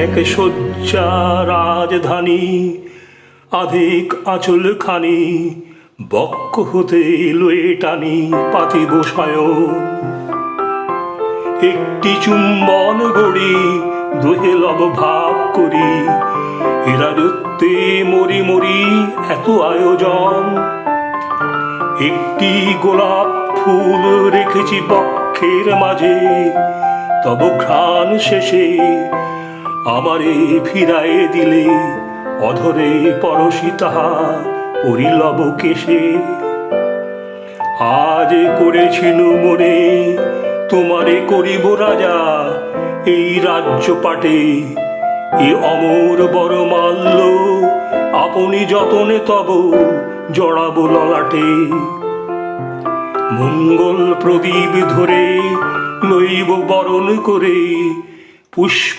এক শয্যা রাজধানী, আধিক আঁচল খানি বক্ষ হতে লয়ে টানি পাতিব শয়ন। একটি চুম্বন গড়ি দোহে লব ভাগ করি, এ রাজত্বে মরি মরি এত আয়োজন। একটি গোলাপ ফুল রেখেছি বক্ষের মাঝে, তব ঘ্রাণ শেষে আমারে ফিরায়ে দিলে অধরে পরশি তাহা পরিলব কেশে। আজ করেছিল মনে তোমারে করিব রাজা, এই রাজ্য পাটে এ অমর বড় মাল্য আপনি যতনে তব জড়াবো ললাটে। মঙ্গল প্রদীপ ধরে লইব বরণ করে পুষ্প